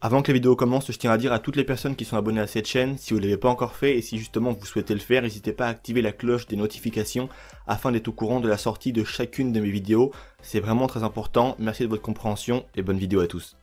Avant que la vidéo commence, je tiens à dire à toutes les personnes qui sont abonnées à cette chaîne, si vous ne l'avez pas encore fait et si justement vous souhaitez le faire, n'hésitez pas à activer la cloche des notifications afin d'être au courant de la sortie de chacune de mes vidéos. C'est vraiment très important. Merci de votre compréhension et bonne vidéo à tous.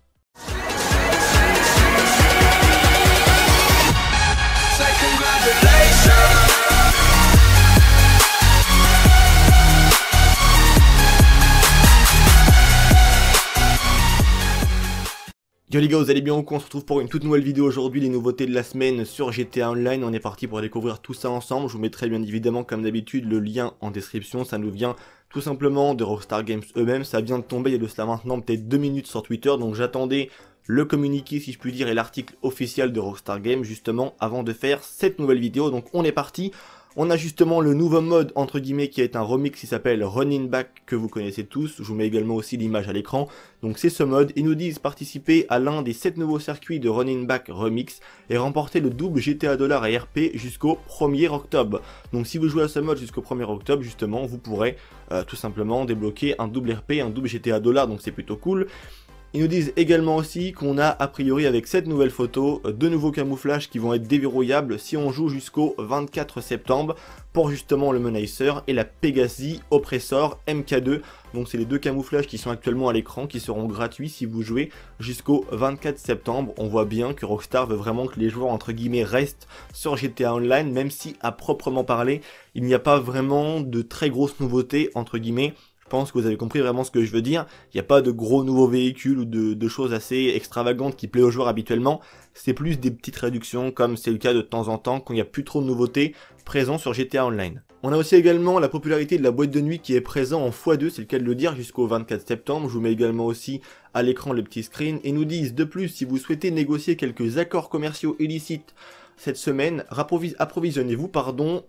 Yo les gars, vous allez bien ou quoi? On se retrouve pour une toute nouvelle vidéo aujourd'hui, les nouveautés de la semaine sur GTA Online. On est parti pour découvrir tout ça ensemble. Je vous mettrai bien évidemment comme d'habitude le lien en description. Ça nous vient tout simplement de Rockstar Games eux-mêmes. Ça vient de tomber il y a de cela maintenant peut-être 2 minutes sur Twitter. Donc j'attendais le communiqué si je puis dire et l'article officiel de Rockstar Games justement avant de faire cette nouvelle vidéo. Donc on est parti. On a justement le nouveau mode entre guillemets qui est un remix qui s'appelle Running Back que vous connaissez tous. Je vous mets également aussi l'image à l'écran. Donc c'est ce mode. Ils nous disent participer à l'un des 7 nouveaux circuits de Running Back Remix et remporter le double GTA $ et RP jusqu'au 1er octobre. Donc si vous jouez à ce mode jusqu'au 1er octobre justement vous pourrez tout simplement débloquer un double RP et un double GTA $. Donc c'est plutôt cool. Ils nous disent également aussi qu'on a a priori avec cette nouvelle photo de nouveaux camouflages qui vont être déverrouillables si on joue jusqu'au 24 septembre pour justement le Menacer et la Pegasi Oppressor MK2. Donc c'est les deux camouflages qui sont actuellement à l'écran qui seront gratuits si vous jouez jusqu'au 24 septembre. On voit bien que Rockstar veut vraiment que les joueurs entre guillemets restent sur GTA Online, même si à proprement parler il n'y a pas vraiment de très grosses nouveautés entre guillemets. Je pense que vous avez compris vraiment ce que je veux dire. Il n'y a pas de gros nouveaux véhicules ou de choses assez extravagantes qui plaisent aux joueurs habituellement. C'est plus des petites réductions comme c'est le cas de temps en temps quand il n'y a plus trop de nouveautés présentes sur GTA Online. On a aussi également la popularité de la boîte de nuit qui est présente en x2, c'est le cas de le dire, jusqu'au 24 septembre. Je vous mets également aussi à l'écran le petit screen. Et nous disent de plus, si vous souhaitez négocier quelques accords commerciaux illicites cette semaine, approvisionnez-vous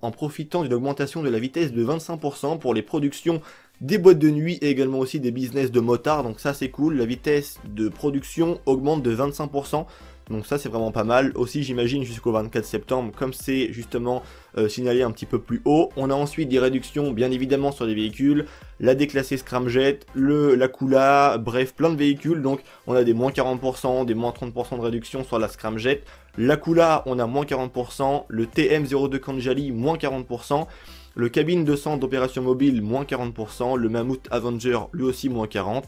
en profitant d'une augmentation de la vitesse de 25% pour les productions des boîtes de nuit et également aussi des business de motards. Donc ça c'est cool, la vitesse de production augmente de 25%. Donc ça c'est vraiment pas mal. Aussi j'imagine jusqu'au 24 septembre, comme c'est justement signalé un petit peu plus haut. On a ensuite des réductions bien évidemment sur les véhicules, la déclassée Scramjet, la Kula, bref plein de véhicules. Donc on a des moins 40%, des moins 30% de réduction sur la Scramjet. La Kula on a moins 40%, le TM02 Kanjali moins 40%. Le cabine 200 d'opération mobile, moins 40%, le Mammouth Avenger, lui aussi, moins 40%,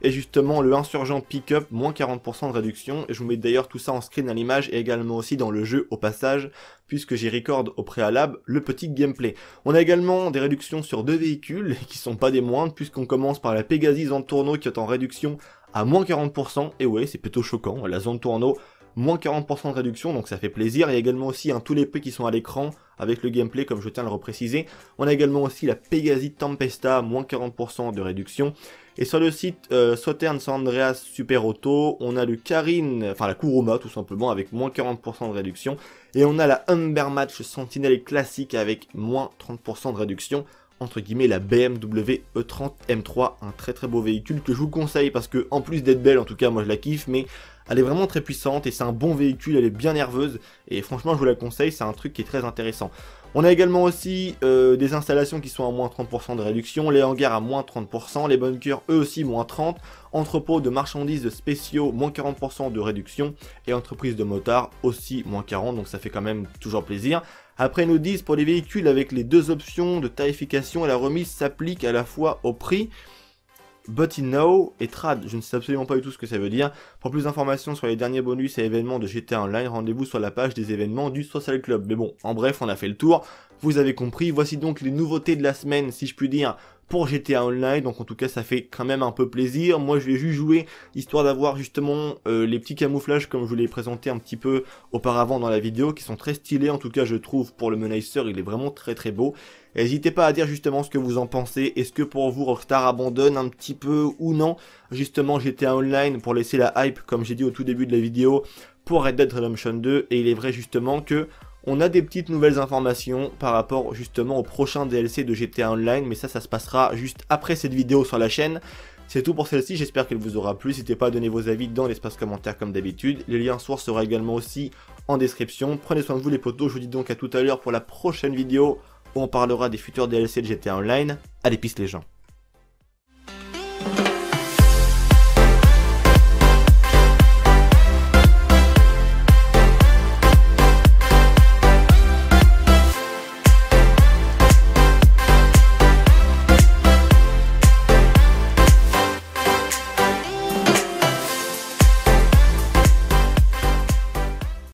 et justement le Insurgent Pickup, moins 40% de réduction, et je vous mets d'ailleurs tout ça en screen à l'image, et également aussi dans le jeu au passage, puisque j'y record au préalable le petit gameplay. On a également des réductions sur deux véhicules, qui sont pas des moindres, puisqu'on commence par la Pegasi Zone Tourneau, qui est en réduction à moins 40%, et ouais, c'est plutôt choquant, la Zone Tourneau, moins 40% de réduction, donc ça fait plaisir. Il y a également aussi tous les prix qui sont à l'écran avec le gameplay, comme je tiens à le repréciser. On a également aussi la Pegasi Tempesta, moins 40% de réduction. Et sur le site Southern San Andreas Super Auto, on a le Karin, enfin la Kuruma tout simplement, avec moins 40% de réduction. Et on a la Humber Match Sentinel classique avec moins 30% de réduction. Entre guillemets la BMW E30 M3, un très très beau véhicule que je vous conseille parce que en plus d'être belle, en tout cas moi je la kiffe, mais elle est vraiment très puissante et c'est un bon véhicule, elle est bien nerveuse et franchement je vous la conseille, c'est un truc qui est très intéressant. On a également aussi des installations qui sont à moins 30% de réduction, les hangars à moins 30%, les bunkers eux aussi moins 30%, entrepôts de marchandises spéciaux moins 40% de réduction et entreprises de motards aussi moins 40%, donc ça fait quand même toujours plaisir. Après ils nous disent pour les véhicules avec les deux options de tarification et la remise s'applique à la fois au prix But in Now et Trad, je ne sais absolument pas du tout ce que ça veut dire. Pour plus d'informations sur les derniers bonus et événements de GTA Online, rendez-vous sur la page des événements du Social Club. Mais bon, en bref, on a fait le tour, vous avez compris. Voici donc les nouveautés de la semaine, si je puis dire, pour GTA Online. Donc en tout cas, ça fait quand même un peu plaisir. Moi, je vais juste jouer, histoire d'avoir justement les petits camouflages, comme je vous l'ai présenté un petit peu auparavant dans la vidéo, qui sont très stylés. En tout cas, je trouve, pour le Menacer, il est vraiment très très beau. N'hésitez pas à dire justement ce que vous en pensez. Est-ce que pour vous Rockstar abandonne un petit peu ou non justement GTA Online pour laisser la hype, comme j'ai dit au tout début de la vidéo, pour Red Dead Redemption 2. Et il est vrai justement que on a des petites nouvelles informations par rapport justement au prochain DLC de GTA Online, mais ça se passera juste après cette vidéo sur la chaîne. C'est tout pour celle-ci, j'espère qu'elle vous aura plu. N'hésitez pas à donner vos avis dans l'espace commentaire comme d'habitude. Les liens sources seront également aussi en description. Prenez soin de vous les potos, je vous dis donc à tout à l'heure pour la prochaine vidéo où on parlera des futurs DLC de GTA Online. Allez, peace les gens.